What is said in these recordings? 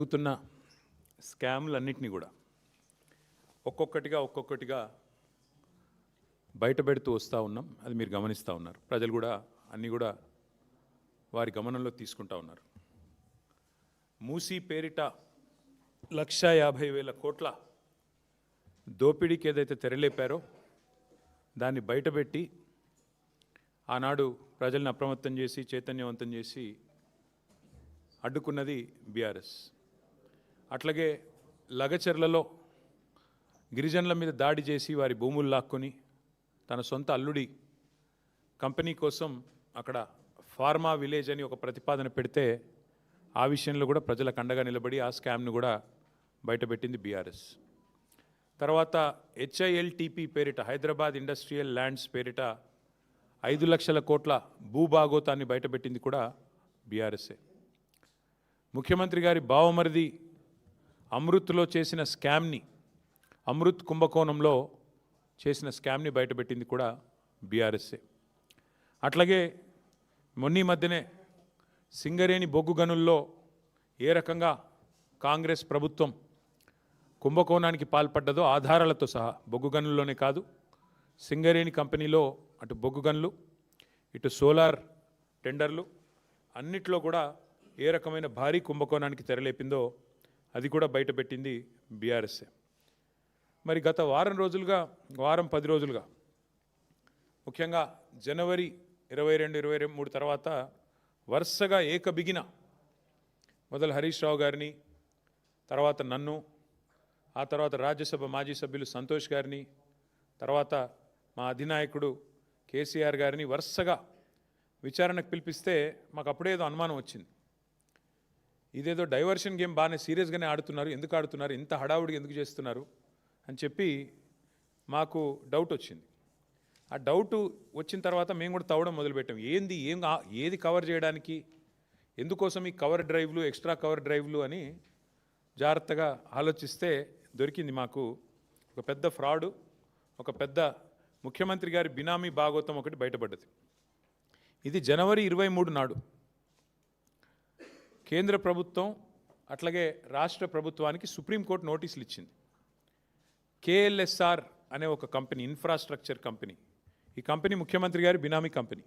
జరుగుతున్న స్కామ్లన్నింటినీ కూడా ఒక్కొక్కటిగా బయటపెడుతూ వస్తూ ఉన్నాం. అది మీరు గమనిస్తూ ఉన్నారు. ప్రజలు కూడా అన్నీ కూడా వారి గమనంలో తీసుకుంటా ఉన్నారు. మూసీ పేరిట 1,50,000 కోట్ల దోపిడీకి ఏదైతే తెరలేపారో దాన్ని బయటపెట్టి ఆనాడు ప్రజల్ని అప్రమత్తం చేసి చైతన్యవంతం చేసి అడ్డుకున్నది బీఆర్ఎస్. అట్లాగే లగచర్లలో గిరిజనుల మీద దాడి చేసి వారి భూములు లాక్కొని తన సొంత అల్లుడి కంపెనీ కోసం అక్కడ ఫార్మా విలేజ్ అని ఒక ప్రతిపాదన పెడితే ఆ విషయంలో కూడా ప్రజలకు అండగా నిలబడి ఆ స్కామ్ను కూడా బయటపెట్టింది బీఆర్ఎస్. తర్వాత HILTP పేరిట హైదరాబాద్ ఇండస్ట్రియల్ ల్యాండ్స్ పేరిట 5 లక్షల కోట్ల భూభాగోతాన్ని బయటపెట్టింది కూడా బీఆర్ఎస్ఏ. ముఖ్యమంత్రి గారి బావమరిది అమృత్లో చేసిన స్కామ్ని, అమృత్ కుంభకోణంలో చేసిన స్కామ్ని బయటపెట్టింది కూడా బీఆర్ఎస్ఏ. అట్లాగే మొన్న మధ్యనే సింగరేణి బొగ్గు గనుల్లో ఏ రకంగా కాంగ్రెస్ ప్రభుత్వం కుంభకోణానికి పాల్పడ్డదో ఆధారాలతో సహా, బొగ్గు గనుల్లోనే కాదు సింగరేణి కంపెనీలో అటు బొగ్గు గనులు ఇటు సోలార్ టెండర్లు అన్నిట్లో కూడా ఏ రకమైన భారీ కుంభకోణానికి తెరలేపిందో అది కూడా బయటపెట్టింది బీఆర్ఎస్ఏ. మరి గత వారం 10 రోజులుగా ముఖ్యంగా జనవరి 22, 23 తర్వాత వరుసగా ఏకబిగిన మొదలు హరీష్ రావు గారిని, తర్వాత నన్ను, ఆ తర్వాత రాజ్యసభ మాజీ సభ్యులు సంతోష్ గారిని, తర్వాత మా అధినాయకుడు కేసీఆర్ గారిని వరుసగా విచారణకు పిలిపిస్తే మాకు అప్పుడేదో అనుమానం వచ్చింది. ఇదేదో డైవర్షన్ గేమ్ బాగానే సీరియస్గానే ఆడుతున్నారు, ఎందుకు ఆడుతున్నారు, ఇంత హడావుడిగా ఎందుకు చేస్తున్నారు అని చెప్పి మాకు డౌట్ వచ్చింది. ఆ డౌట్ వచ్చిన తర్వాత మేము కూడా తవ్వడం మొదలుపెట్టాం. ఏది కవర్ చేయడానికి, ఎందుకోసం ఈ కవర్ డ్రైవ్లు, ఎక్స్ట్రా కవర్ డ్రైవ్లు అని జాగ్రత్తగా ఆలోచిస్తే దొరికింది మాకు ఒక పెద్ద ఫ్రాడు, ఒక పెద్ద ముఖ్యమంత్రి గారి బినామీ భాగోతం ఒకటి బయటపడ్డది. ఇది జనవరి 23 నాడు కేంద్ర ప్రభుత్వం అట్లాగే రాష్ట్ర ప్రభుత్వానికి సుప్రీంకోర్టు నోటీసులు ఇచ్చింది. KLSR అనే ఒక కంపెనీ, ఇన్ఫ్రాస్ట్రక్చర్ కంపెనీ, ఈ కంపెనీ ముఖ్యమంత్రి గారి బినామీ కంపెనీ.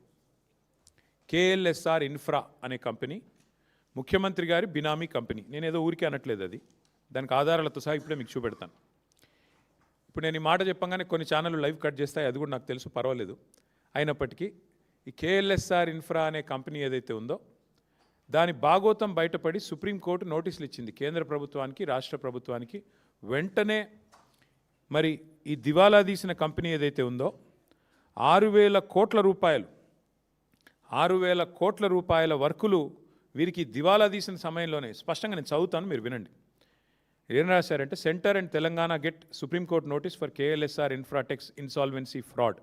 KLSR ఇన్ఫ్రా అనే కంపెనీ ముఖ్యమంత్రి గారి బినామీ కంపెనీ. నేను ఏదో ఊరికే అనట్లేదు, అది దానికి ఆధారాలతో సహా ఇప్పుడే మీకు చూపెడతాను. ఇప్పుడు నేను ఈ మాట చెప్పగానే కొన్ని ఛానళ్ళు లైవ్ కట్ చేస్తాయి, అది కూడా నాకు తెలుసు, పర్వాలేదు. అయినప్పటికీ ఈ KLSR ఇన్ఫ్రా అనే కంపెనీ ఏదైతే ఉందో దాని భాగోతం బయటపడి సుప్రీంకోర్టు నోటీసులు ఇచ్చింది కేంద్ర ప్రభుత్వానికి, రాష్ట్ర ప్రభుత్వానికి. వెంటనే మరి ఈ దివాలా తీసిన కంపెనీ ఏదైతే ఉందో 6,000 కోట్ల రూపాయల వర్కులు వీరికి దివాలా తీసిన సమయంలోనే, స్పష్టంగా నేను చదువుతాను, మీరు వినండి. ఏం రాశారంటే, centre and Telangana get supreme court notice for KLSR Infratech's insolvency fraud.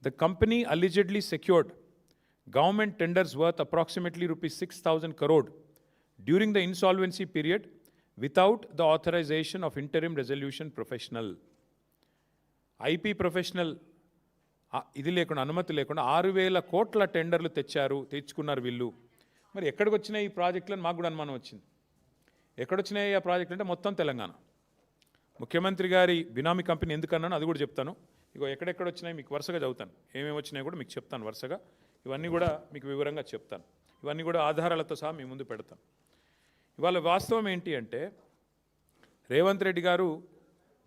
The company allegedly secured government tenders worth approximately rupees 6,000 crore during the insolvency period without the authorization of interim resolution professional. IP professional ఇది లేకుండా, అనుమతి లేకుండా 6,000 కోట్ల టెండర్లు తెచ్చుకున్నారు వీళ్ళు. మరి ఎక్కడికి వచ్చినాయి ఈ ప్రాజెక్టులను మాకు కూడా అనుమానం వచ్చింది. ఎక్కడొచ్చినాయి ఆ ప్రాజెక్టులు అంటే మొత్తం తెలంగాణ. ముఖ్యమంత్రి గారి బినామీ కంపెనీ ఎందుకన్నాను అది కూడా చెప్తాను. ఇగో ఎక్కడెక్కడ వచ్చినాయి మీకు వరుసగా చదువుతాను, ఏమేమి వచ్చినాయి కూడా మీకు చెప్తాను వరుసగా. ఇవన్నీ కూడా మీకు వివరంగా చెప్తాను. ఇవన్నీ కూడా ఆధారాలతో సహా మీ ముందు పెడతాను. ఇవాళ వాస్తవం ఏంటి అంటే, రేవంత్ రెడ్డి గారు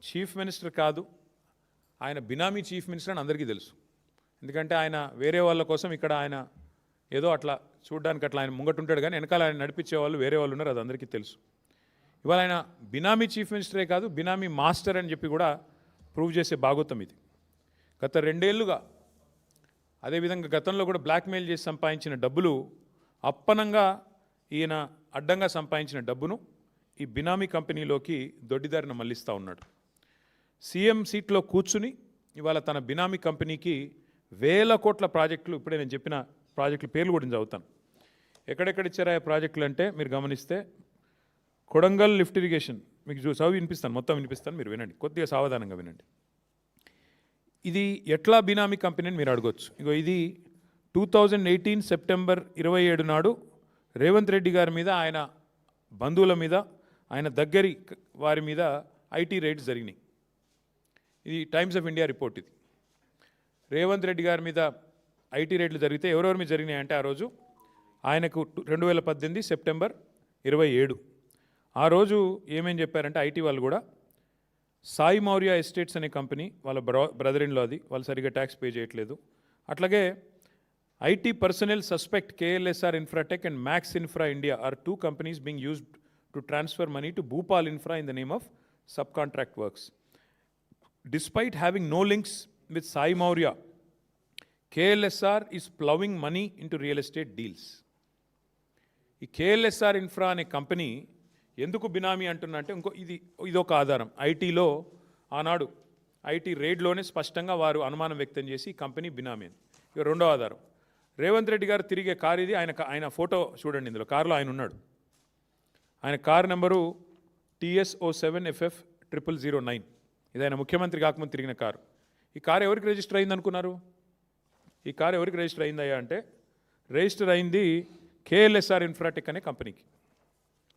చీఫ్ మినిస్టర్ కాదు, ఆయన బినామీ చీఫ్ మినిస్టర్ అని అందరికీ తెలుసు. ఎందుకంటే ఆయన వేరే వాళ్ళ కోసం ఇక్కడ ఆయన ఏదో అట్లా చూడడానికి అట్లా ఆయన ముంగటుంటాడు, కానీ వెనకాల ఆయన నడిపించే వాళ్ళు వేరే వాళ్ళు ఉన్నారు, అది అందరికీ తెలుసు. ఇవాళ ఆయన బినామీ చీఫ్ మినిస్టరే కాదు, బినామీ మాస్టర్ అని చెప్పి కూడా ప్రూవ్ చేసే భాగోతం ఇది. గత 2 ఏళ్లుగా అదేవిధంగా గతంలో కూడా బ్లాక్మెయిల్ చేసి సంపాదించిన డబ్బులు, అప్పనంగా ఈయన అడ్డంగా సంపాదించిన డబ్బును ఈ బినామీ కంపెనీలోకి దొడ్డిదారిన మళ్లిస్తూ ఉన్నాడు. సీఎం సీట్లో కూర్చుని ఇవాళ తన బినామీ కంపెనీకి 1,000 కోట్ల ప్రాజెక్టులు, ఇప్పుడే నేను చెప్పిన ప్రాజెక్టుల పేర్లు కూడా చదువుతాను. ఎక్కడెక్కడ ఇచ్చారా ఆ ప్రాజెక్టులు అంటే మీరు గమనిస్తే, కొడంగల్ లిఫ్ట్ ఇరిగేషన్ మీకు చదివి వినిపిస్తాను, మొత్తం వినిపిస్తాను, మీరు వినండి, కొద్దిగా సావధానంగా వినండి. ఇది ఎట్లా బినామీ కంపెనీ అని మీరు అడగొచ్చు. ఇగో ఇది 2018 సెప్టెంబర్ 27 నాడు రేవంత్ రెడ్డి గారి మీద, ఆయన బంధువుల మీద ఆయన దగ్గరి వారి మీద ఐటీ రైడ్స్ జరిగినాయి. ఇది టైమ్స్ ఆఫ్ ఇండియా రిపోర్ట్. ఇది రేవంత్ రెడ్డి గారి మీద ఐటీ రైడ్లు జరిగితే ఎవరెవరి మీద జరిగినాయంటే ఆ రోజు ఆయనకు 2018 సెప్టెంబర్ 27 ఆ రోజు ఏమేం చెప్పారంటే ఐటీ వాళ్ళు కూడా సాయి మౌర్య ఎస్టేట్స్ అనే కంపెనీ వాళ్ళ బ్రదర్ ఇన్ లో, అది వాళ్ళు సరిగ్గా ట్యాక్స్ పే చేయట్లేదు. అట్లాగే IT personal suspect KLSR Infratech and Max Infra India are 2 companies being used to transfer money to Bhupal Infra in the name of sub contract works. Despite having no links with Sai Maurya, KLSR is plowing money into real estate deals. ఈ KLSR infra అనే company ఎందుకు బినామీ అంటున్నా అంటే ఇదొక ఆధారం. ఐటీలో ఆనాడు IT రేడ్లోనే స్పష్టంగా వారు అనుమానం వ్యక్తం చేసి ఈ కంపెనీ బినామీ అని. ఇక రెండో ఆధారం, రేవంత్ రెడ్డి గారు తిరిగే కారు ఇది. ఆయన ఫోటో చూడండి, ఇందులో కారులో ఆయన ఉన్నాడు. ఆయన కారు నెంబరు TS07FF 0009. ఇది ఆయన ముఖ్యమంత్రి కాకముందు తిరిగిన కారు. ఈ కారు ఎవరికి రిజిస్టర్ అయింది అనుకున్నారు? ఈ కారు ఎవరికి రిజిస్టర్ అయిందయ్యా అంటే రిజిస్టర్ అయింది కేఎల్ఎస్ఆర్ ఇన్ఫ్రాటెక్ అనే కంపెనీకి.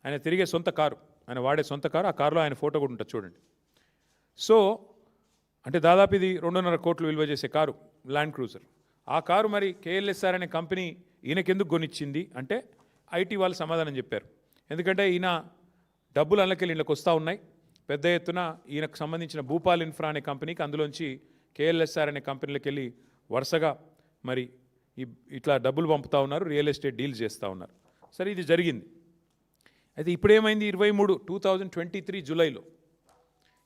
ఆయన తిరిగే సొంత కారు, ఆయన వాడే సొంత కారు. ఆ కారులో ఆయన ఫోటో కూడా ఉంటుంది చూడండి. సో అంటే దాదాపు ఇది 2.5 కోట్లు విలువ చేసే కారు, ల్యాండ్ క్రూజర్. ఆ కారు మరి కేఎల్ఎస్ఆర్ అనే కంపెనీ ఈయనకెందుకు కొనిచ్చింది అంటే ఐటీ వాళ్ళు సమాధానం చెప్పారు. ఎందుకంటే ఈయన డబ్బులు అందులోకెళ్ళి ఇళ్ళకి వస్తూ ఉన్నాయి పెద్ద ఎత్తున. ఈయనకు సంబంధించిన భూపాల్ ఇన్ఫ్రా అనే కంపెనీకి అందులోంచి కేఎల్ఎస్ఆర్ అనే కంపెనీలకు వెళ్ళి వరుసగా మరి ఇట్లా డబ్బులు పంపుతూ ఉన్నారు, రియల్ ఎస్టేట్ డీల్స్ చేస్తూ ఉన్నారు. సరే, ఇది జరిగింది. అయితే ఇప్పుడేమైంది, 2023 జూలైలో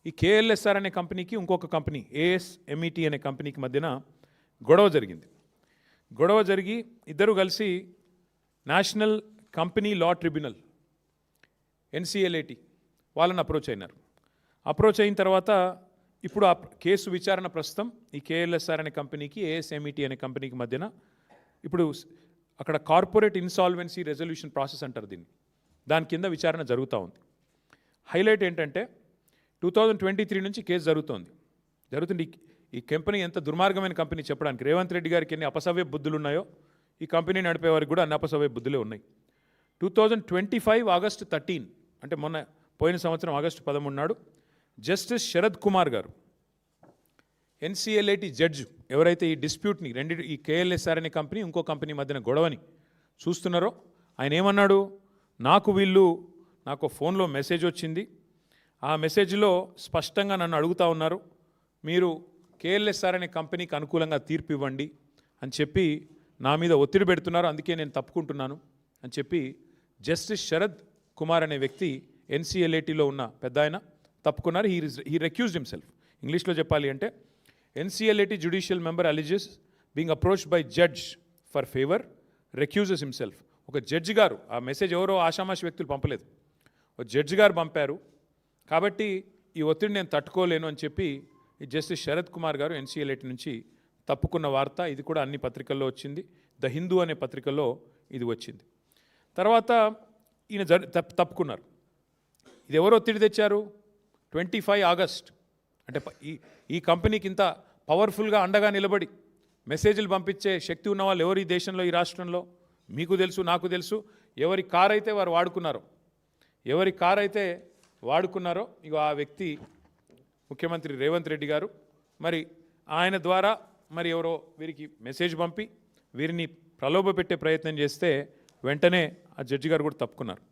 ఈ కేఎల్ఎస్ఆర్ అనే కంపెనీకి ఇంకొక కంపెనీ ASMET అనే కంపెనీకి మధ్యన గొడవ జరిగింది. గొడవ జరిగి ఇద్దరు కలిసి national company law tribunal NCLAT వాళ్ళని అప్రోచ్ అయినారు. అప్రోచ్ అయిన తర్వాత ఇప్పుడు ఆ కేసు విచారణ ప్రస్తుతం ఈ కేఎల్ఎస్ఆర్ అనే కంపెనీకి ASMET అనే కంపెనీకి మధ్యన ఇప్పుడు అక్కడ కార్పొరేట్ ఇన్సాల్వెన్సీ రెజల్యూషన్ ప్రాసెస్ అంటారు దీన్ని. దాని కింద విచారణ జరుగుతూ ఉంది. హైలైట్ ఏంటంటే 2023 నుంచి కేసు జరుగుతుంది. ఈ కంపెనీ ఎంత దుర్మార్గమైన కంపెనీ చెప్పడానికి రేవంత్ రెడ్డి గారికి ఎన్ని అపసవ్య బుద్ధులు ఉన్నాయో ఈ కంపెనీ నడిపే వారికి కూడా అన్ని అపసవ్య బుద్ధులే ఉన్నాయి. 2025 ఆగస్టు 13 అంటే పోయిన సంవత్సరం ఆగస్టు 13 నాడు జస్టిస్ శరద్ కుమార్ గారు NCLAT జడ్జి ఎవరైతే ఈ డిస్ప్యూట్ని ఈ కేఎల్ఎస్ఆర్ అనే కంపెనీ ఇంకో కంపెనీ మధ్యన గొడవని చూస్తున్నారో ఆయన ఏమన్నాడు, నాకు ఫోన్లో మెసేజ్ వచ్చింది. ఆ మెసేజ్లో స్పష్టంగా నన్ను అడుగుతూ ఉన్నారు, మీరు కేఎల్ఎస్ఆర్ అనే కంపెనీకి అనుకూలంగా తీర్పు ఇవ్వండి అని చెప్పి నా మీద ఒత్తిడి పెడుతున్నారు, అందుకే నేను తప్పుకుంటున్నాను అని చెప్పి జస్టిస్ శరద్ కుమార్ అనే వ్యక్తి NCLATలో ఉన్న పెద్ద ఆయన తప్పుకున్నారు. He రెక్యూజ్డ్ himself. ఇంగ్లీష్లో చెప్పాలి అంటే NCLAT judicial member alleges being approached by judge for favour recuses himself. ఒక జడ్జి గారు, ఆ మెసేజ్ ఎవరో ఆషామాషి వ్యక్తులు పంపలేదు, ఒక జడ్జి గారు పంపారు. కాబట్టి ఈ ఒత్తిడి నేను తట్టుకోలేను అని చెప్పి ఈ జస్టిస్ శరద్ కుమార్ గారు NCLAT నుంచి తప్పుకున్న వార్త. ఇది కూడా అన్ని పత్రికల్లో వచ్చింది. ద హిందూ అనే పత్రికల్లో ఇది వచ్చింది. తర్వాత ఈయన తప్పుకున్నారు. ఇది ఎవరు ఒత్తిడి తెచ్చారు? 25 ఆగస్ట్ అంటే ఈ కంపెనీకి ఇంత పవర్ఫుల్గా అండగా నిలబడి మెసేజ్లు పంపించే శక్తి ఉన్న వాళ్ళు ఎవరు ఈ దేశంలో, ఈ రాష్ట్రంలో? మీకు తెలుసు, నాకు తెలుసు. ఎవరి కారు అయితే వారు వాడుకున్నారో ఇక ఆ వ్యక్తి ముఖ్యమంత్రి రేవంత్ రెడ్డి గారు. మరి ఆయన ద్వారా మరి ఎవరో వీరికి మెసేజ్ పంపి వీరిని ప్రలోభ పెట్టే ప్రయత్నం చేస్తే వెంటనే ఆ జడ్జి గారు కూడా తప్పుకున్నారు.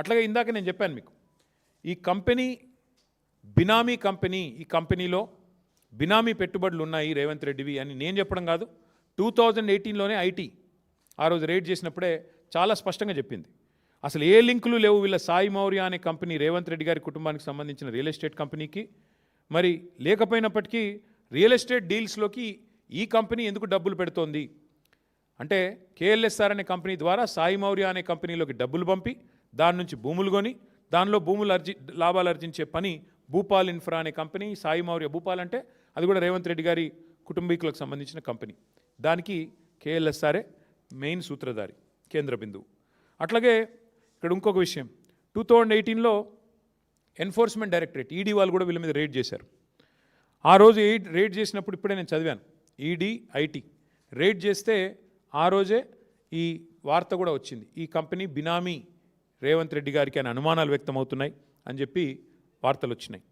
అట్లాగే ఇందాక నేను చెప్పాను మీకు, ఈ కంపెనీ బినామీ కంపెనీ, ఈ కంపెనీలో బినామీ పెట్టుబడులు ఉన్నాయి రేవంత్ రెడ్డివి అని నేను చెప్పడం కాదు. 2018లోనే ఐటీ ఆ రోజు రేడ్ చేసినప్పుడే చాలా స్పష్టంగా చెప్పింది. అసలు ఏ లింకులు లేవు వీళ్ళ సాయి మౌర్య అనే కంపెనీ రేవంత్ రెడ్డి గారి కుటుంబానికి సంబంధించిన రియల్ ఎస్టేట్ కంపెనీకి. మరి లేకపోయినప్పటికీ రియల్ ఎస్టేట్ డీల్స్లోకి ఈ కంపెనీ ఎందుకు డబ్బులు పెడుతోంది అంటే కేఎల్ఎస్ఆర్ అనే కంపెనీ ద్వారా సాయి మౌర్య అనే కంపెనీలోకి డబ్బులు పంపి దాని నుంచి భూములు కొని దానిలో లాభాలు ఆర్జించే పని భూపాల్ ఇన్ఫ్రా అనే కంపెనీ. సాయి మౌర్య భూపాల్ అంటే అది కూడా రేవంత్ రెడ్డి గారి కుటుంబీకులకు సంబంధించిన కంపెనీ. దానికి కేఎల్ఎస్ఆర్ఏ మెయిన్ సూత్రధారి, కేంద్ర బిందువు. అట్లాగే ఇక్కడ ఇంకొక విషయం, 2018లో ఎన్ఫోర్స్మెంట్ డైరెక్టరేట్ ఈడీ వాళ్ళు కూడా వీళ్ళ మీద రేడ్ చేశారు. ఆ రోజు రేడ్ చేసినప్పుడు ఇప్పుడే నేను చదివాను, ఈడీ ఐటీ రేడ్ చేస్తే ఆ రోజే ఈ వార్త కూడా వచ్చింది, ఈ కంపెనీ బినామీ రేవంత్ రెడ్డి గారికి అని అనుమానాలు వ్యక్తమవుతున్నాయి. అని చెప్పి వార్తలు వచ్చినాయి.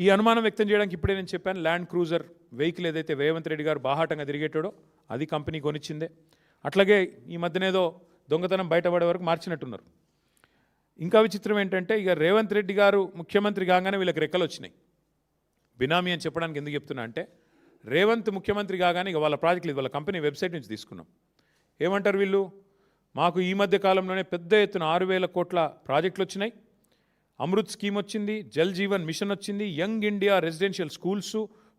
ఈ అనుమానం వ్యక్తం చేయడానికి ఇప్పుడే నేను చెప్పాను, ల్యాండ్ క్రూజర్ వెహికల్ ఏదైతే రేవంత్ రెడ్డి గారు బాహాటంగా తిరిగేటాడో అది కంపెనీ కొనిచ్చిందే. అట్లాగే ఈ మధ్యనేదో దొంగతనం బయటపడే వరకు మార్చినట్టున్నారు. ఇంకా విచిత్రం ఏంటంటే, ఇక రేవంత్ రెడ్డి గారు ముఖ్యమంత్రి కాగానే వీళ్ళకి రెక్కలు వచ్చినాయి. బినామీ అని చెప్పడానికి ఎందుకు చెప్తున్నా అంటే, రేవంత్ ముఖ్యమంత్రి కాగానే ఇక వాళ్ళ ప్రాజెక్టులు వాళ్ళ కంపెనీ వెబ్సైట్ నుంచి తీసుకున్నాం. ఏమంటారు వీళ్ళు, మాకు ఈ మధ్య కాలంలోనే పెద్ద ఎత్తున 6,000 కోట్ల ప్రాజెక్టులు వచ్చినాయి, అమృత్ స్కీమ్ వచ్చింది, జల్ జీవన్ మిషన్ వచ్చింది, యంగ్ ఇండియా రెసిడెన్షియల్ స్కూల్స్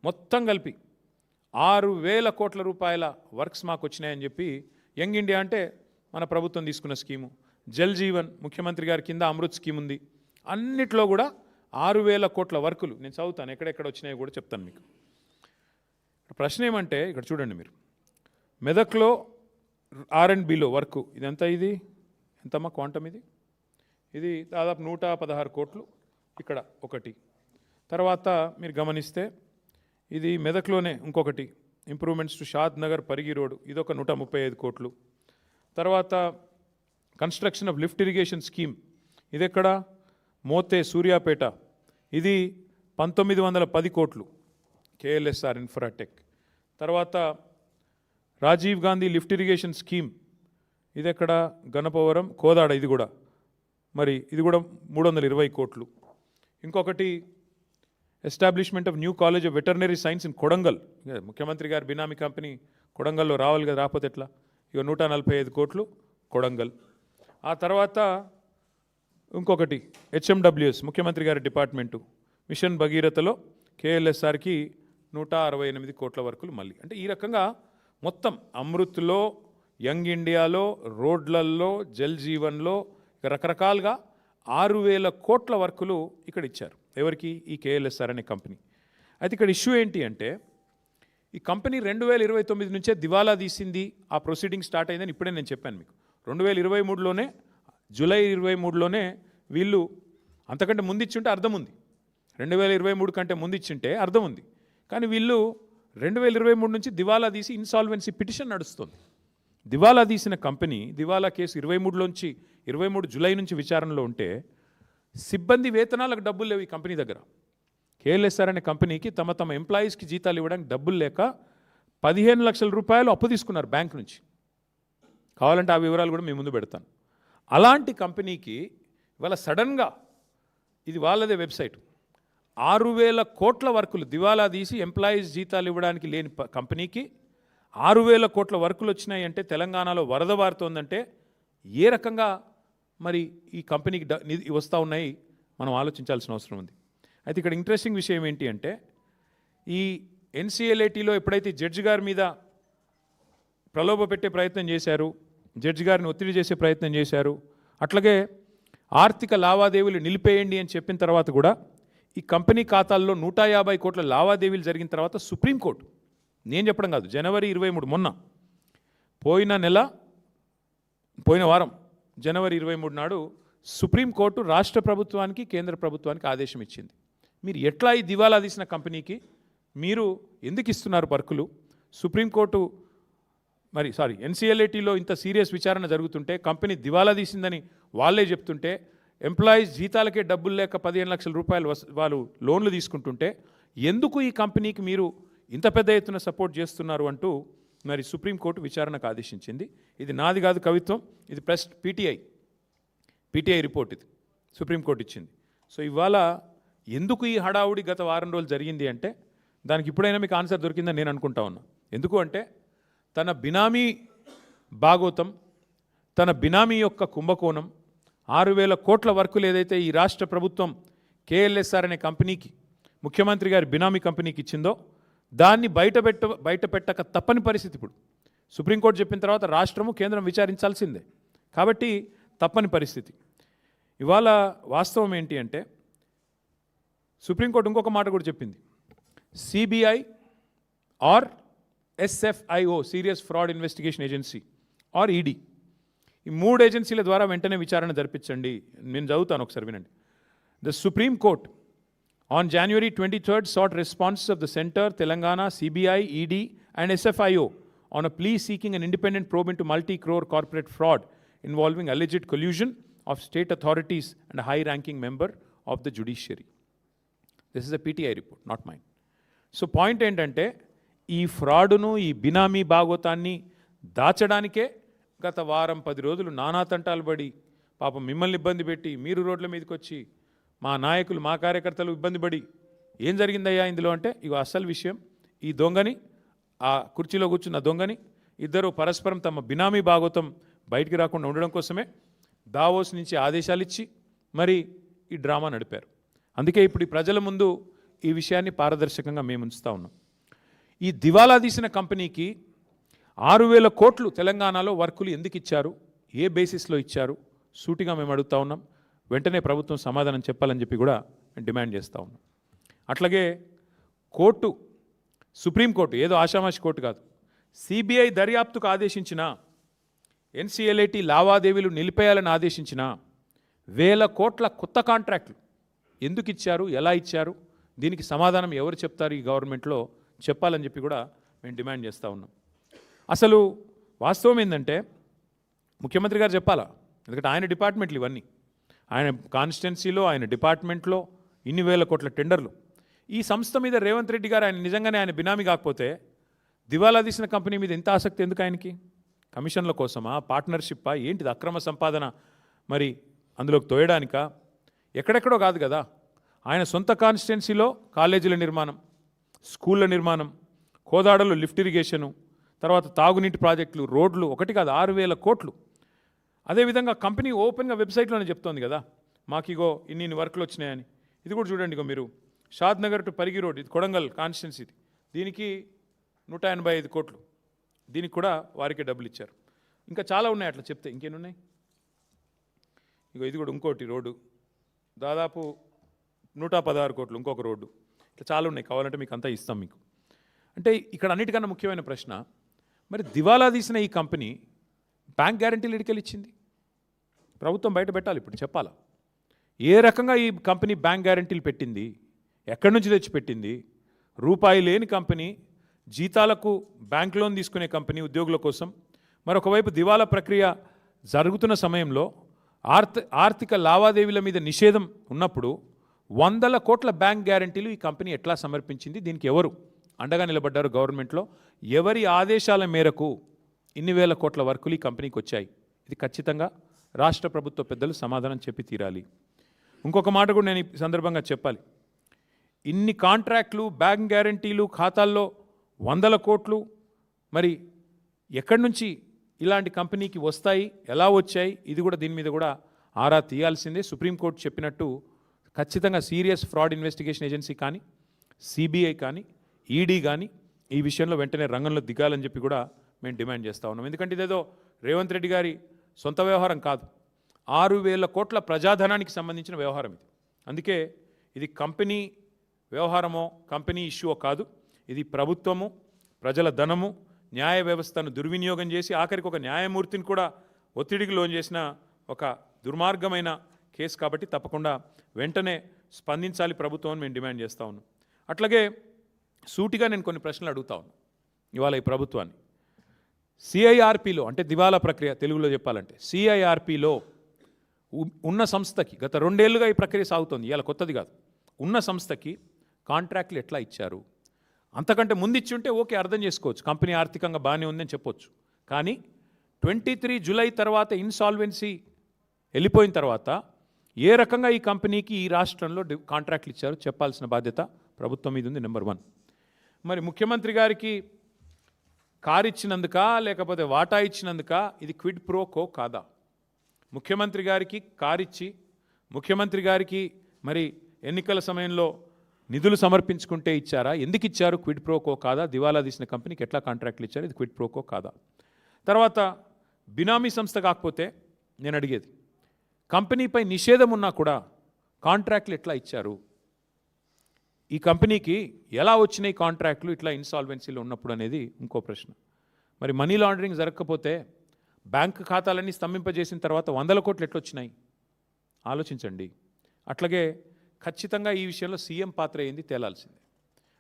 మొత్తం కలిపి 6,000 కోట్ల రూపాయల వర్క్స్ మాకు వచ్చినాయని చెప్పి, యంగ్ ఇండియా అంటే మన ప్రభుత్వం తీసుకున్న స్కీము, జల్ జీవన్ ముఖ్యమంత్రి గారి కింద అమృత్ స్కీమ్ ఉంది, అన్నిట్లో కూడా 6,000 కోట్ల వర్కులు. నేను చదువుతాను ఎక్కడెక్కడ వచ్చినాయో కూడా చెప్తాను మీకు. ప్రశ్న ఏమంటే, ఇక్కడ చూడండి మీరు, మెదక్లో R&Bలో వర్క్ ఇదంతా, ఇది ఎంతమ్మా క్వాంటమ్, ఇది దాదాపు 116 కోట్లు. ఇక్కడ ఒకటి, తర్వాత మీరు గమనిస్తే ఇది మెదక్లోనే ఇంకొకటి, improvements to Shad Nagar Parigi road, ఇదొక 135 కోట్లు. తర్వాత construction of lift irrigation scheme, ఇది ఎక్కడ, మోతే సూర్యాపేట, ఇది 1910 కోట్లు KLSR ఇన్ఫ్రాటెక్. తర్వాత Rajiv Gandhi lift irrigation scheme, ఇది ఎక్కడ, గణపవరం కోదాడ, ఇది కూడా మరి ఇది కూడా 320 కోట్లు. ఇంకొకటి establishment of new college of veterinary science in Kodangal, ముఖ్యమంత్రి గారి బినామీ కంపెనీ కొడంగల్లో రావాలి కదా, రాకపోతే ఎట్లా, ఇక 145 కోట్లు కొడంగల్. ఆ తర్వాత ఇంకొకటి HMWS ముఖ్యమంత్రి గారి డిపార్ట్మెంటు, మిషన్ భగీరథలో KLSRకి 168 కోట్ల వర్కులు మళ్ళీ. అంటే ఈ రకంగా మొత్తం అమృత్లో, యంగ్ ఇండియాలో, రోడ్లల్లో, జల్ జీవన్లో రకరకాలుగా 6,000 కోట్ల వర్కులు ఇక్కడ ఇచ్చారు. ఎవరికి, ఈ KLSR అనే కంపెనీ. అయితే ఇక్కడ ఇష్యూ ఏంటి అంటే, ఈ కంపెనీ 2029 నుంచే దివాలా తీసింది, ఆ ప్రొసీడింగ్ స్టార్ట్ అయిందని ఇప్పుడే నేను చెప్పాను మీకు. 2023లోనే జూలై 23లోనే వీళ్ళు, అంతకంటే ముందు ఇచ్చింటే అర్థం ఉంది, 2023 కంటే ముందు ఇచ్చింటే అర్థం ఉంది. కానీ వీళ్ళు 2023 నుంచి దివాలా తీసి ఇన్సాల్వెన్సీ పిటిషన్ నడుస్తుంది. దివాలా తీసిన కంపెనీ, దివాలా కేసు 23 జూలై నుంచి విచారణలో ఉంటే, సిబ్బంది వేతనాలకు డబ్బులు లేవు ఈ కంపెనీ దగ్గర. KLSR అనే కంపెనీకి తమ ఎంప్లాయీస్కి జీతాలు ఇవ్వడానికి డబ్బులు లేక 15 లక్షల రూపాయలు అప్పు తీసుకున్నారు బ్యాంక్ నుంచి. కావాలంటే ఆ వివరాలు కూడా మీ ముందు పెడతాను. అలాంటి కంపెనీకి ఇవాళ సడన్గా, ఇది వాళ్ళదే వెబ్సైట్, 6,000 కోట్ల వర్కులు దివాలా తీసి ఎంప్లాయీస్ జీతాలు ఇవ్వడానికి లేని కంపెనీకి 6,000 కోట్ల వర్కులు వచ్చినాయి అంటే, తెలంగాణలో వరద వారుతోందంటే ఏ రకంగా మరి ఈ కంపెనీకి వస్తూ ఉన్నాయి మనం ఆలోచించాల్సిన అవసరం ఉంది. అయితే ఇక్కడ ఇంట్రెస్టింగ్ విషయం ఏంటి అంటే, ఈ NCLATలో ఎప్పుడైతే జడ్జి గారి మీద ప్రలోభ పెట్టే ప్రయత్నం చేశారు, జడ్జి గారిని ఒత్తిడి చేసే ప్రయత్నం చేశారు, అట్లాగే ఆర్థిక లావాదేవీలు నిలిపేయండి అని చెప్పిన తర్వాత కూడా ఈ కంపెనీ ఖాతాల్లో 150 కోట్ల లావాదేవీలు జరిగిన తర్వాత సుప్రీంకోర్టు, నేను చెప్పడం కాదు, జనవరి 23 మొన్న, పోయిన వారం జనవరి 23 నాడు సుప్రీంకోర్టు రాష్ట్ర ప్రభుత్వానికి, కేంద్ర ప్రభుత్వానికి ఆదేశం ఇచ్చింది. మీరు ఎట్లా ఈ దివాలా తీసిన కంపెనీకి మీరు ఎందుకు ఇస్తున్నారు వర్కులు? సుప్రీంకోర్టు NCLATలో ఇంత సీరియస్ విచారణ జరుగుతుంటే, కంపెనీ దివాలా తీసిందని వాళ్ళే చెప్తుంటే, ఎంప్లాయీస్ జీతాలకే డబ్బులు లేక 15 లక్షల రూపాయలు వాళ్ళు లోన్లు తీసుకుంటుంటే, ఎందుకు ఈ కంపెనీకి మీరు ఇంత పెద్ద ఎత్తున సపోర్ట్ చేస్తున్నారు అంటూ మరి సుప్రీంకోర్టు విచారణకు ఆదేశించింది. ఇది నాది కాదు కవిత్వం, ఇది ప్రెస్ PTI రిపోర్ట్, ఇది సుప్రీంకోర్టు ఇచ్చింది. సో ఇవాళ ఎందుకు ఈ హడావుడి గత వారం రోజులు జరిగింది అంటే, దానికి ఇప్పుడైనా మీకు ఆన్సర్ దొరికిందని నేను అనుకుంటా ఉన్నా. ఎందుకు అంటే, తన బినామీ భాగోతం, తన బినామీ యొక్క కుంభకోణం, 6,000 కోట్ల వర్కులు ఏదైతే ఈ రాష్ట్ర ప్రభుత్వం KLSR అనే కంపెనీకి, ముఖ్యమంత్రి గారి బినామీ కంపెనీకి ఇచ్చిందో, దాన్ని బయటపెట్టక తప్పని పరిస్థితి. ఇప్పుడు సుప్రీంకోర్టు చెప్పిన తర్వాత రాష్ట్రము, కేంద్రం విచారించాల్సిందే, కాబట్టి తప్పని పరిస్థితి. ఇవాళ వాస్తవం ఏంటి అంటే, సుప్రీంకోర్టు ఇంకొక మాట కూడా చెప్పింది, CBI or SFIO serious fraud investigation agency or ED, ఈ 3 ఏజెన్సీల ద్వారా వెంటనే విచారణ జరిపించండి. నేను చదువుతాను, ఒకసారి వినండి. The supreme court on January 23rd sought responses of the Center, Telangana, CBI, ED and SFIO on a plea seeking an independent probe into multi-crore corporate fraud involving alleged collusion of state authorities and a high-ranking member of the judiciary. This is a PTI report, not mine. So point ఏంటంటే ఈ ఫ్రాడును ఈ బినామీ భాగోతాన్ని దాచడానికే గత వారం 10 రోజులు నానా తంటాలు పడి పాపం మిమ్మల్ని ఇబ్బంది పెట్టి మీరు రోడ్ల మీదకి వచ్చి మా నాయకులు మా కార్యకర్తలు ఇబ్బంది పడి ఏం జరిగిందయ్యా ఇందులో అంటే ఇగో అసలు విషయం ఈ దొంగని ఆ కుర్చీలో కూర్చున్న దొంగని ఇద్దరు పరస్పరం తమ బినామీ భాగోతం బయటికి రాకుండా ఉండడం కోసమే దావోస్ నుంచి ఆదేశాలు ఇచ్చి మరి ఈ డ్రామా నడిపారు. అందుకే ఇప్పుడు ఈ ప్రజల ముందు ఈ విషయాన్ని పారదర్శకంగా మేము ఉంచుతా ఉన్నాం. ఈ దివాలా తీసిన కంపెనీకి 6,000 కోట్లు తెలంగాణలో వర్కులు ఎందుకు ఇచ్చారు, ఏ బేసిస్లో ఇచ్చారు, సూటిగా మేము అడుగుతా ఉన్నాం. వెంటనే ప్రభుత్వం సమాధానం చెప్పాలని చెప్పి కూడా మేము డిమాండ్ చేస్తూ ఉన్నాం. అట్లాగే కోర్టు, సుప్రీంకోర్టు ఏదో ఆషామాషి కోర్టు కాదు, సిబిఐ దర్యాప్తుకు ఆదేశించిన, ఎన్సిఎల్ఐటి లావాదేవీలు నిలిపేయాలని ఆదేశించిన 1,000 కోట్ల కొత్త కాంట్రాక్టులు ఎందుకు ఇచ్చారు, ఎలా ఇచ్చారు, దీనికి సమాధానం ఎవరు చెప్తారు ఈ గవర్నమెంట్లో చెప్పాలని చెప్పి కూడా మేము డిమాండ్ చేస్తూ ఉన్నాం. అసలు వాస్తవం ఏంటంటే ముఖ్యమంత్రి గారు చెప్పాలా, ఎందుకంటే ఆయన డిపార్ట్మెంట్లు ఇవన్నీ, ఆయన కాన్స్టిట్యున్సీలో ఆయన డిపార్ట్మెంట్లో ఇన్ని 1,000 కోట్ల టెండర్లు. ఈ సంస్థ మీద రేవంత్ రెడ్డి గారు ఆయన నిజంగానే ఆయన బినామీ కాకపోతే దివాలా తీసిన కంపెనీ మీద ఎంత ఆసక్తి ఎందుకు ఆయనకి? కమిషన్ల కోసమా, పార్ట్నర్షిప్పా, ఏంటిది అక్రమ సంపాదన మరి అందులోకి తోయడానికా? ఎక్కడెక్కడో కాదు కదా, ఆయన సొంత కాన్స్టిట్యున్సీలో కాలేజీల నిర్మాణం, స్కూళ్ళ నిర్మాణం, కోదాడలో లిఫ్ట్ ఇరిగేషను, తర్వాత తాగునీటి ప్రాజెక్టులు, రోడ్లు, ఒకటి కాదు 6,000 కోట్లు. అదేవిధంగా కంపెనీ ఓపెన్గా వెబ్సైట్లోనే చెప్తోంది కదా, మాకు ఇగో ఇన్ని వర్కులు వచ్చినాయని. ఇది కూడా చూడండి, ఇగో మీరు షాద్ నగర్ టు పరిగి రోడ్, ఇది కొడంగల్ కాన్స్టిట్యున్సీది, దీనికి 185 కోట్లు, దీనికి కూడా వారికి డబ్బులు ఇచ్చారు. ఇంకా చాలా ఉన్నాయి అట్లా చెప్తే, ఇంకేమున్నాయి? ఇగో ఇది కూడా ఇంకోటి రోడ్డు, దాదాపు 116 కోట్లు, ఇంకొక రోడ్డు, ఇట్లా చాలా ఉన్నాయి, కావాలంటే మీకు అంతా ఇస్తాం మీకు. అంటే ఇక్కడ అన్నిటికన్నా ముఖ్యమైన ప్రశ్న, మరి దివాలా తీసిన ఈ కంపెనీ బ్యాంక్ గ్యారంటీలు ఎడికెళ్ళి ఇచ్చింది? ప్రభుత్వం బయట పెట్టాలి, ఇప్పుడు చెప్పాలా ఏ రకంగా ఈ కంపెనీ బ్యాంక్ గ్యారంటీలు పెట్టింది, ఎక్కడి నుంచి తెచ్చి పెట్టింది? రూపాయి లేని కంపెనీ, జీతాలకు బ్యాంక్ లోన్ తీసుకునే కంపెనీ ఉద్యోగుల కోసం, మరొకవైపు దివాలా ప్రక్రియ జరుగుతున్న సమయంలో ఆర్థిక లావాదేవీల మీద నిషేధం ఉన్నప్పుడు 100 కోట్ల బ్యాంక్ గ్యారంటీలు ఈ కంపెనీ ఎట్లా సమర్పించింది? దీనికి ఎవరు అండగా నిలబడ్డారు గవర్నమెంట్లో? ఎవరి ఆదేశాల మేరకు ఇన్ని 1,000 కోట్ల వర్కులు ఈ కంపెనీకి వచ్చాయి? ఇది ఖచ్చితంగా రాష్ట్ర ప్రభుత్వ పెద్దలు సమాధానం చెప్పి తీరాలి. ఇంకొక మాట కూడా నేను ఈ సందర్భంగా చెప్పాలి. ఇన్ని కాంట్రాక్ట్లు, బ్యాంక్ గ్యారంటీలు, ఖాతాల్లో 100 కోట్లు, మరి ఎక్కడి నుంచి ఇలాంటి కంపెనీకి వస్తాయి, ఎలా వచ్చాయి? ఇది కూడా దీని మీద కూడా ఆరా తీయాల్సిందే. సుప్రీంకోర్టు చెప్పినట్టు ఖచ్చితంగా సీరియస్ ఫ్రాడ్ ఇన్వెస్టిగేషన్ ఏజెన్సీ కానీ, సిబిఐ కానీ, ఈడీ కానీ ఈ విషయంలో వెంటనే రంగంలో దిగాలని చెప్పి కూడా మేము డిమాండ్ చేస్తూ ఉన్నాం. ఎందుకంటే ఇదేదో రేవంత్ రెడ్డి గారి సొంత వ్యవహారం కాదు, 6,000 కోట్ల ప్రజాధనానికి సంబంధించిన వ్యవహారం ఇది. అందుకే ఇది కంపెనీ వ్యవహారమో కంపెనీ ఇష్యూవో కాదు, ఇది ప్రభుత్వము, ప్రజల ధనము, న్యాయ వ్యవస్థను దుర్వినియోగం చేసి ఆఖరికి ఒక న్యాయమూర్తిని కూడా ఒత్తిడికి లోన్ చేసిన ఒక దుర్మార్గమైన కేసు. కాబట్టి తప్పకుండా వెంటనే స్పందించాలి ప్రభుత్వం అని మేము డిమాండ్ చేస్తూ ఉన్నాం. అట్లాగే సూటిగా నేను కొన్ని ప్రశ్నలు అడుగుతా ఉన్నాను ఇవాళ ఈ ప్రభుత్వాన్ని. సిఐఆర్పిలో అంటే దివాలా ప్రక్రియ తెలుగులో చెప్పాలంటే సిఐఆర్పిలో ఉన్న సంస్థకి గత 2 ఏళ్లుగా ఈ ప్రక్రియ సాగుతోంది, ఇవాళ కొత్తది కాదు. ఉన్న సంస్థకి కాంట్రాక్ట్లు ఎట్లా ఇచ్చారు? అంతకంటే ముందు ఇచ్చి ఉంటే ఓకే, అర్థం చేసుకోవచ్చు, కంపెనీ ఆర్థికంగా బాగానే ఉందని చెప్పొచ్చు. కానీ 23 జూలై తర్వాత ఇన్సాల్వెన్సీ వెళ్ళిపోయిన తర్వాత ఏ రకంగా ఈ కంపెనీకి ఈ రాష్ట్రంలో కాంట్రాక్ట్లు ఇచ్చారు చెప్పాల్సిన బాధ్యత ప్రభుత్వం మీద ఉంది. నెంబర్ 1. మరి ముఖ్యమంత్రి గారికి కారు ఇచ్చినందుక లేకపోతే వాటా ఇచ్చినందుక ఇది క్విడ్ ప్రో కో కాదా? ముఖ్యమంత్రి గారికి కారు ఇచ్చి ముఖ్యమంత్రి గారికి మరి ఎన్నికల సమయంలో నిధులు సమర్పించుకుంటే ఇచ్చారా? ఎందుకు ఇచ్చారు? క్విడ్ ప్రో కో కాదా? దివాలా తీసిన కంపెనీకి ఎట్లా కాంట్రాక్ట్లు ఇచ్చారు? ఇది క్విడ్ ప్రో కో కాదా? తర్వాత బినామీ సంస్థ కాకపోతే నేను అడిగేది, కంపెనీపై నిషేధం ఉన్నా కూడా కాంట్రాక్ట్లు ఎట్లా ఇచ్చారు? ఈ కంపెనీకి ఎలా వచ్చినాయి కాంట్రాక్ట్లు ఇట్లా ఇన్సాల్వెన్సీలో ఉన్నప్పుడు అనేది ఇంకో ప్రశ్న. మరి మనీ లాండరింగ్ జరగకపోతే బ్యాంకు ఖాతాలన్నీ స్తంభింపజేసిన తర్వాత 100 కోట్లు ఎట్లొచ్చినాయి? ఆలోచించండి. అట్లాగే ఖచ్చితంగా ఈ విషయంలో సీఎం పాత్ర ఏంది తేలాల్సిందే.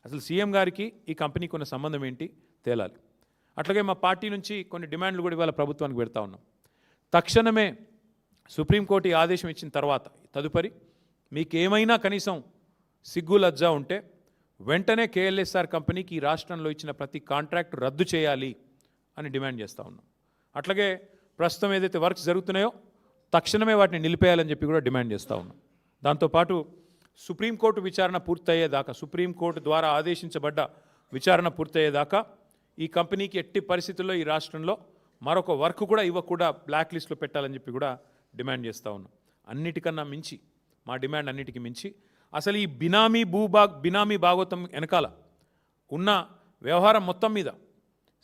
అసలు సీఎం గారికి ఈ కంపెనీకి ఉన్న సంబంధం ఏంటి తేలాలి. అట్లాగే మా పార్టీ నుంచి కొన్ని డిమాండ్లు కూడా ఇవాళ ప్రభుత్వానికి పెడతా ఉన్నాం. తక్షణమే సుప్రీంకోర్టు ఈ ఆదేశం ఇచ్చిన తర్వాత తదుపరి మీకు ఏమైనా కనీసం సిగ్గు లజ్జా ఉంటే వెంటనే కేఎల్ఎస్ఆర్ కంపెనీకి ఈ రాష్ట్రంలో ఇచ్చిన ప్రతి కాంట్రాక్ట్ రద్దు చేయాలి అని డిమాండ్ చేస్తూ ఉన్నాం. అట్లాగే ప్రస్తుతం ఏదైతే వర్క్స్ జరుగుతున్నాయో తక్షణమే వాటిని నిలిపేయాలని చెప్పి కూడా డిమాండ్ చేస్తూ ఉన్నాం. దాంతోపాటు సుప్రీంకోర్టు విచారణ పూర్తయ్యేదాకా, సుప్రీంకోర్టు ద్వారా ఆదేశించబడ్డ విచారణ పూర్తయ్యేదాకా ఈ కంపెనీకి ఎట్టి పరిస్థితుల్లో ఈ రాష్ట్రంలో మరొక వర్క్ కూడా ఇవ్వకుండా బ్లాక్ లిస్ట్లో పెట్టాలని చెప్పి కూడా డిమాండ్ చేస్తూ ఉన్నాం. అన్నిటికన్నా మించి మా డిమాండ్ అన్నిటికీ మించి అసలు ఈ బినామీ భాగవతం వెనకాల ఉన్న వ్యవహారం మొత్తం మీద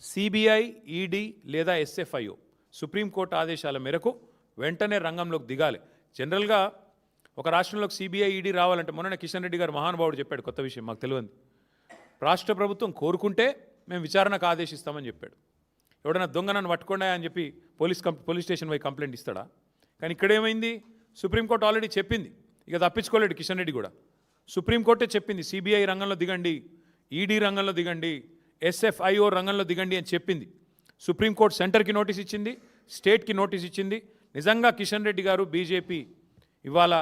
సిబిఐ, ఈడీ లేదా ఎస్ఎఫ్ఐఓ సుప్రీంకోర్టు ఆదేశాల మేరకు వెంటనే రంగంలోకి దిగాలి. జనరల్గా ఒక రాష్ట్రంలోకి సిబిఐ, ఈడీ రావాలంటే మొన్న కిషన్ రెడ్డి గారు మహానుభావుడు చెప్పాడు, కొత్త విషయం మాకు తెలియదు. రాష్ట్ర ప్రభుత్వం కోరుకుంటే మేము విచారణకు ఆదేశిస్తామని చెప్పాడు. ఎవడైనా దొంగనన్ను పట్టుకోండా అని చెప్పి పోలీస్ స్టేషన్ పోయి కంప్లైంట్ ఇస్తాడా? కానీ ఇక్కడేమైంది, సుప్రీంకోర్టు ఆల్రెడీ చెప్పింది, ఇక తప్పించుకోలేడు కిషన్ రెడ్డి కూడా. సుప్రీంకోర్టే చెప్పింది సిబిఐ రంగంలో దిగండి, ఈడీ రంగంలో దిగండి, ఎస్ఎఫ్ఐఓ రంగంలో దిగండి అని చెప్పింది. సుప్రీంకోర్టు సెంటర్కి నోటీస్ ఇచ్చింది, స్టేట్కి నోటీస్ ఇచ్చింది. నిజంగా కిషన్ రెడ్డి గారు బీజేపీ ఇవాళ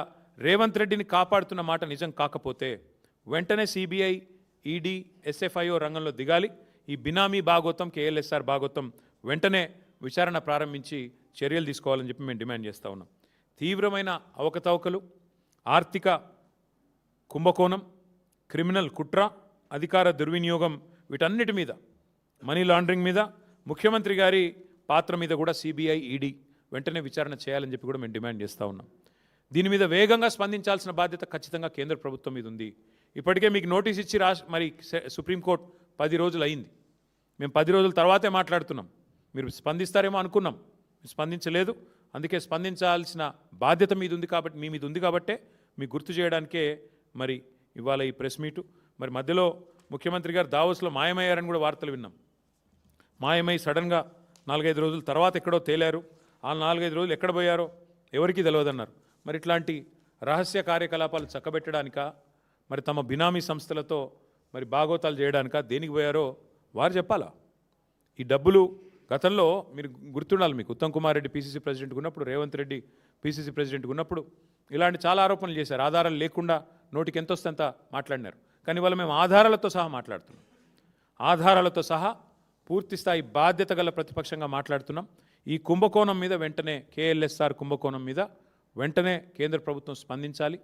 రేవంత్ రెడ్డిని కాపాడుతున్న మాట నిజం కాకపోతే వెంటనే సిబిఐ, ఈడీ, ఎస్ఎఫ్ఐఓ రంగంలో దిగాలి. ఈ బినామీ భాగోతం, కేఎల్ఎస్ఆర్ భాగోతం వెంటనే విచారణ ప్రారంభించి చర్యలు తీసుకోవాలని చెప్పి మేము డిమాండ్ చేస్తూ ఉన్నాం. తీవ్రమైన అవకతవకలు, ఆర్థిక కుంభకోణం, క్రిమినల్ కుట్ర, అధికార దుర్వినియోగం, వీటన్నిటి మీద, మనీ లాండరింగ్ మీద, ముఖ్యమంత్రి గారి పాత్ర మీద కూడా సిబిఐ, ఈడీ వెంటనే విచారణ చేయాలని చెప్పి కూడా మేము డిమాండ్ చేస్తూ ఉన్నాం. దీని మీద వేగంగా స్పందించాల్సిన బాధ్యత ఖచ్చితంగా కేంద్ర ప్రభుత్వం మీద ఉంది. ఇప్పటికే మీకు నోటీస్ ఇచ్చి మరి సుప్రీంకోర్టు 10 రోజులు అయింది. మేము 10 రోజుల తర్వాతే మాట్లాడుతున్నాం. మీరు స్పందిస్తారేమో అనుకున్నాం, స్పందించలేదు. అందుకే స్పందించాల్సిన బాధ్యత మీ మీద ఉంది కాబట్టే మీకు గుర్తు చేయడానికే మరి ఇవాళ ఈ ప్రెస్ మీటు. మరి మధ్యలో ముఖ్యమంత్రి గారు దావోస్లో మాయమయ్యారని కూడా వార్తలు విన్నాం. మాయమై సడన్గా 4-5 రోజుల తర్వాత ఎక్కడో తేలారు. ఆ 4-5 రోజులు ఎక్కడ పోయారో ఎవరికీ తెలియదన్నారు. మరి ఇట్లాంటి రహస్య కార్యకలాపాలు చక్కబెట్టడానికా, మరి తమ బినామీ సంస్థలతో మరి బాగోతాలు చేయడానికా, దేనికి పోయారో వారు చెప్పాలా? ఈ డబ్బులు గతంలో మీరు గుర్తుండాలి, మీకు ఉత్తమ్ కుమార్ రెడ్డి పీసీసీ ప్రెసిడెంట్గా ఉన్నప్పుడు, రేవంత్ రెడ్డి పీసీసీ ప్రెసిడెంట్గా ఉన్నప్పుడు ఇలాంటి చాలా ఆరోపణలు చేశారు. ఆధారాలు లేకుండా నోటికి ఎంత వస్తే అంత మాట్లాడినారు. కానీ ఇవాళ మేము ఆధారాలతో సహా మాట్లాడుతున్నాం. ఆధారాలతో సహా పూర్తి స్థాయి బాధ్యత గల ప్రతిపక్షంగా మాట్లాడుతున్నాం. ఈ కుంభకోణం మీద వెంటనే, కేఎల్ఎస్ఆర్ కుంభకోణం మీద వెంటనే కేంద్ర ప్రభుత్వం స్పందించాలి.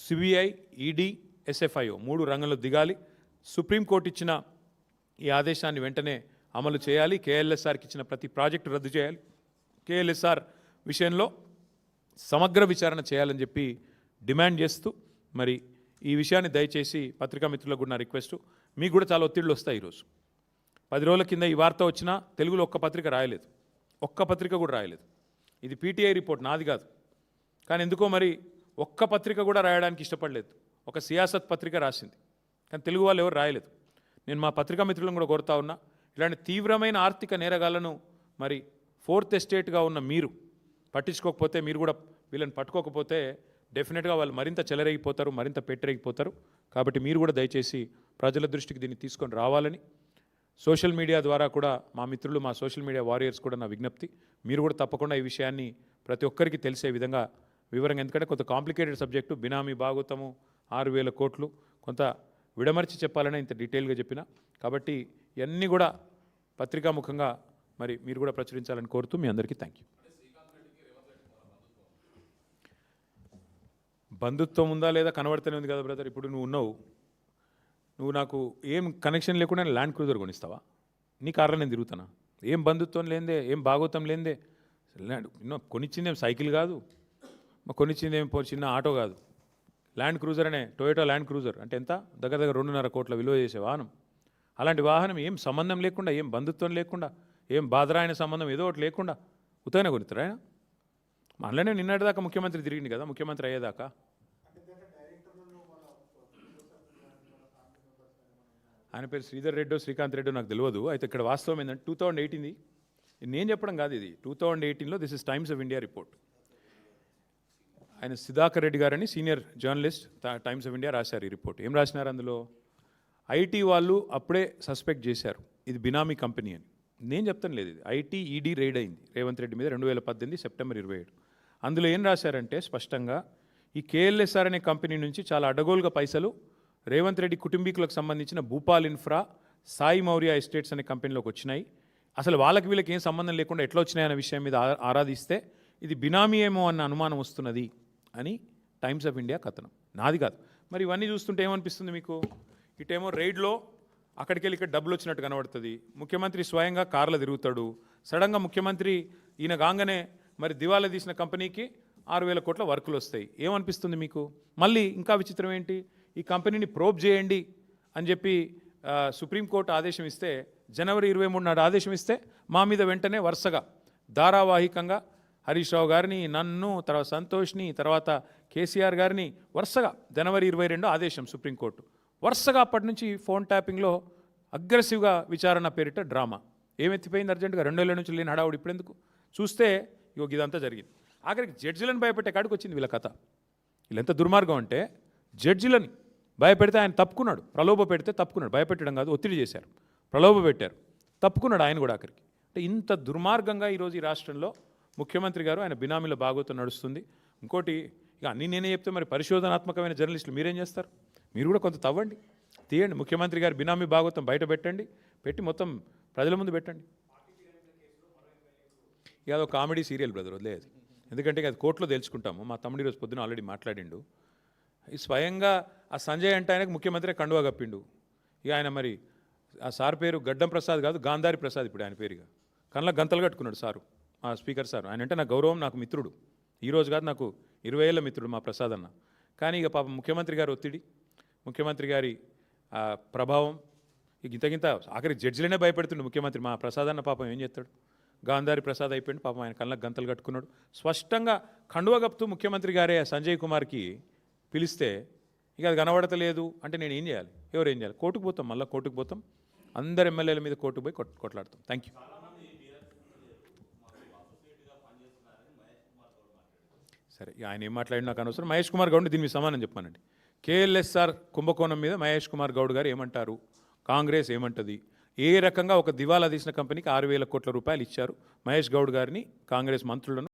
సిబిఐ, ఈడీ, ఎస్ఎఫ్ఐఓ 3 రంగంలో దిగాలి. సుప్రీంకోర్టు ఇచ్చిన ఈ ఆదేశాన్ని వెంటనే అమలు చేయాలి. కేఎల్ఎస్ఆర్కి ఇచ్చిన ప్రతి ప్రాజెక్టు రద్దు చేయాలి. కేఎల్ఎస్ఆర్ విషయంలో సమగ్ర విచారణ చేయాలని చెప్పి డిమాండ్ చేస్తూ, మరి ఈ విషయాన్ని దయచేసి పత్రికా మిత్రులకు కూడా నా రిక్వెస్ట్, మీకు కూడా చాలా ఒత్తిళ్ళు వస్తాయి. ఈరోజు 10 రోజుల కింద ఈ వార్త వచ్చినా తెలుగులో ఒక్క పత్రిక రాయలేదు, ఒక్క పత్రిక కూడా రాయలేదు. ఇది పీటీఐ రిపోర్ట్, నాది కాదు. కానీ ఎందుకో మరి ఒక్క పత్రిక కూడా రాయడానికి ఇష్టపడలేదు. ఒక సియాసత్ పత్రిక రాసింది, కానీ తెలుగు వాళ్ళు ఎవరు రాయలేదు. నేను మా పత్రికా మిత్రులను కూడా కోరుతా ఉన్నా, ఇలాంటి తీవ్రమైన ఆర్థిక నేరగాళ్లను మరి 4th ఎస్టేట్గా ఉన్న మీరు పట్టించుకోకపోతే, మీరు కూడా వీళ్ళని పట్టుకోకపోతే డెఫినెట్గా వాళ్ళు మరింత చెలరేగిపోతారు, మరింత పెట్టరేగిపోతారు. కాబట్టి మీరు కూడా దయచేసి ప్రజల దృష్టికి దీన్ని తీసుకొని రావాలని సోషల్ మీడియా ద్వారా కూడా మా మిత్రులు, మా సోషల్ మీడియా వారియర్స్ కూడా నా విజ్ఞప్తి. మీరు కూడా తప్పకుండా ఈ విషయాన్ని ప్రతి ఒక్కరికి తెలిసే విధంగా వివరంగా, ఎందుకంటే కొంత కాంప్లికేటెడ్ సబ్జెక్టు, బినామీ భాగోతము 6,000 కోట్లు, కొంత విడమర్చి చెప్పాలనే ఇంత డీటెయిల్గా చెప్పిన. కాబట్టి ఇవన్నీ కూడా పత్రికాముఖంగా మరి మీరు కూడా ప్రచురించాలని కోరుతూ మీ అందరికీ థ్యాంక్ యూ. బంధుత్వం ఉందా లేదా కనబడుతూనే ఉంది కదా బ్రదర్. ఇప్పుడు నువ్వు నాకు ఏం కనెక్షన్ లేకుండా ల్యాండ్ క్రూజర్ కొనిస్తావా? నీ కార్లో నేను తిరుగుతానా? ఏం బంధుత్వం లేదే, ఏం భాగోతం లేదే. కొనిచ్చిందేం సైకిల్ కాదు, కొనిచ్చిందేం చిన్న ఆటో కాదు, ల్యాండ్ క్రూజర్ అనే టొయోటా ల్యాండ్ క్రూజర్ అంటే ఎంత, దగ్గర 2.5 కోట్ల విలువ చేసే వాహనం. అలాంటి వాహనం ఏం సంబంధం లేకుండా, ఏం బంధుత్వం లేకుండా, ఏం బాధరాయన సంబంధం ఏదో ఒకటి లేకుండా ఉత్తగానే కొనిస్తారా ఆయన? మనలోనే నిన్నటిదాకా ముఖ్యమంత్రి తిరిగింది కదా, ముఖ్యమంత్రి అయ్యేదాకా. ఆయన పేరు శ్రీధర్ రెడ్డో శ్రీకాంత్ రెడ్డో నాకు తెలియదు. అయితే ఇక్కడ వాస్తవం ఏంటంటే 2018 నేను చెప్పడం కాదు, ఇది 2018లో this is Times of India report. ఆయన సుధాకర్ రెడ్డి గారని senior journalist Times of India రాశారు ఈ రిపోర్ట్. ఏం రాసినారు అందులో? ఐటీ వాళ్ళు అప్పుడే సస్పెక్ట్ చేశారు ఇది బినామీ కంపెనీ అని. నేను చెప్తాను లేదు, ఇది ఐటీ ఈడీ రైడ్ అయింది రేవంత్ రెడ్డి మీద 2018 సెప్టెంబర్ 27. అందులో ఏం రాశారంటే స్పష్టంగా ఈ కేఎల్ఎస్ఆర్ అనే కంపెనీ నుంచి చాలా అడ్డగోలుగా పైసలు రేవంత్ రెడ్డి కుటుంబీకులకు సంబంధించిన భూపాల్ ఇన్ఫ్రా, సాయి మౌర్య ఎస్టేట్స్ అనే కంపెనీలోకి వచ్చినాయి. అసలు వాళ్ళకి వీళ్ళకి ఏం సంబంధం లేకుండా ఎట్లా వచ్చినాయన్న విషయం మీద ఆరాధిస్తే ఇది బినామీ ఏమో అన్న అనుమానం వస్తున్నది అని టైమ్స్ ఆఫ్ ఇండియా కథనం, నాది కాదు. మరి ఇవన్నీ చూస్తుంటే ఏమనిపిస్తుంది మీకు? ఇటేమో రైడ్లో అక్కడికి వెళ్ళి ఇక్కడ డబ్బులు వచ్చినట్టు కనబడుతుంది. ముఖ్యమంత్రి స్వయంగా కార్లో తిరుగుతాడు. సడన్గా ముఖ్యమంత్రి ఈయన కాగానే మరి దివాలా తీసిన కంపెనీకి 6,000 కోట్ల వర్కులు వస్తాయి. ఏమనిపిస్తుంది మీకు? మళ్ళీ ఇంకా విచిత్రం ఏంటి, ఈ కంపెనీని ప్రోబ్ చేయండి అని చెప్పి సుప్రీంకోర్టు ఆదేశం ఇస్తే, జనవరి 23 నాడు ఆదేశం ఇస్తే మా మీద వెంటనే వరుసగా ధారావాహికంగా హరీష్ రావు గారిని, నన్ను, తర్వాత సంతోష్ని, తర్వాత కేసీఆర్ గారిని వరుసగా జనవరి 22 ఆదేశం సుప్రీంకోర్టు. వరుసగా అప్పటి నుంచి ఫోన్ ట్యాపింగ్లో అగ్రెసివ్గా విచారణ పేరిట డ్రామా. ఏమెత్తిపోయింది అర్జెంటుగా? 2 ఏళ్ళ నుంచి లేని హడావుడు ఇప్పుడు ఎందుకు? చూస్తే ఇదంతా జరిగింది. ఆఖరికి జడ్జిలను భయపెట్టే కాడికి వచ్చింది వీళ్ళ కథ. వీళ్ళెంత దుర్మార్గం అంటే జడ్జిలని భయపెడితే ఆయన తప్పుకున్నాడు, ప్రలోభ పెడితే తప్పుకున్నాడు. భయపెట్టడం కాదు, ఒత్తిడి చేశారు, ప్రలోభ పెట్టారు, తప్పుకున్నాడు ఆయన కూడా ఆఖరికి. అంటే ఇంత దుర్మార్గంగా ఈరోజు ఈ రాష్ట్రంలో ముఖ్యమంత్రి గారు ఆయన బినామీల భాగోతం నడుస్తుంది. ఇంకోటి, ఇక అన్నీ నేనే చెప్తే మరి పరిశోధనాత్మకమైన జర్నలిస్టులు మీరేం చేస్తారు? మీరు కూడా కొంత తవ్వండి, తీయండి. ముఖ్యమంత్రి గారు బినామీ భాగోతం బయట పెట్టండి, పెట్టి మొత్తం ప్రజల ముందు పెట్టండి. ఇక అదొక కామెడీ సీరియల్ బ్రదర్, వదిలేదు. ఎందుకంటే అది కోర్టులో తెలుసుకుంటాము. మా తమ్ముడు ఈరోజు పొద్దున ఆల్రెడీ మాట్లాడిండు. ఈ స్వయంగా ఆ సంజయ్ అంటే ఆయనకు ముఖ్యమంత్రి కండువా కప్పిండు. ఇక ఆయన మరి ఆ సార్ పేరు గడ్డం ప్రసాద్ కాదు, గాంధారి ప్రసాద్ ఇప్పుడు ఆయన పేరుగా. కళ్ళ గంతలు కట్టుకున్నాడు సారు, ఆ స్పీకర్ సార్. ఆయన అంటే నాకు గౌరవం, నాకు మిత్రుడు. ఈరోజు కాదు, నాకు 20 ఏళ్ళ మిత్రుడు మా ప్రసాద్ అన్న. కానీ ఇక పాపం ముఖ్యమంత్రి గారి ఒత్తిడి, ముఖ్యమంత్రి గారి ప్రభావం, ఇక ఇంతకింత ఆఖరి జడ్జిలనే భయపెడుతుండే ముఖ్యమంత్రి. మా ప్రసాద్ అన్న పాపం ఏం చేస్తాడు? గాంధారి ప్రసాద్ అయిపోయింది పాపం, ఆయన కళ్ళకు గంతలు కట్టుకున్నాడు. స్పష్టంగా కండువ కప్పుతూ ముఖ్యమంత్రి గారే సంజయ్ కుమార్కి పిలిస్తే ఇక అది కనబడతలేదు అంటే నేను ఏం చేయాలి? ఎవరు ఏం చేయాలి? కోర్టుకు పోతాం, మళ్ళీ కోర్టుకు పోతాం, అందరు ఎమ్మెల్యేల మీద కోర్టుకు పోయి కొట్లాడతాం. Thank you. సరే, ఆయన ఏం మాట్లాడినా నాకు అనవసరం. మహేష్ కుమార్ గౌడ్ దీని మీద సమానం చెప్పానండి. కేఎల్ఎస్ఆర్ కుంభకోణం మీద మహేష్ కుమార్ గౌడ్ గారు ఏమంటారు, కాంగ్రెస్ ఏమంటుంది, ఏ రకంగా ఒక దివాలా తీసిన కంపెనీకి 6,000 కోట్ల రూపాయలు ఇచ్చారు మహేష్ గౌడ్ గారిని కాంగ్రెస్ మంత్రులను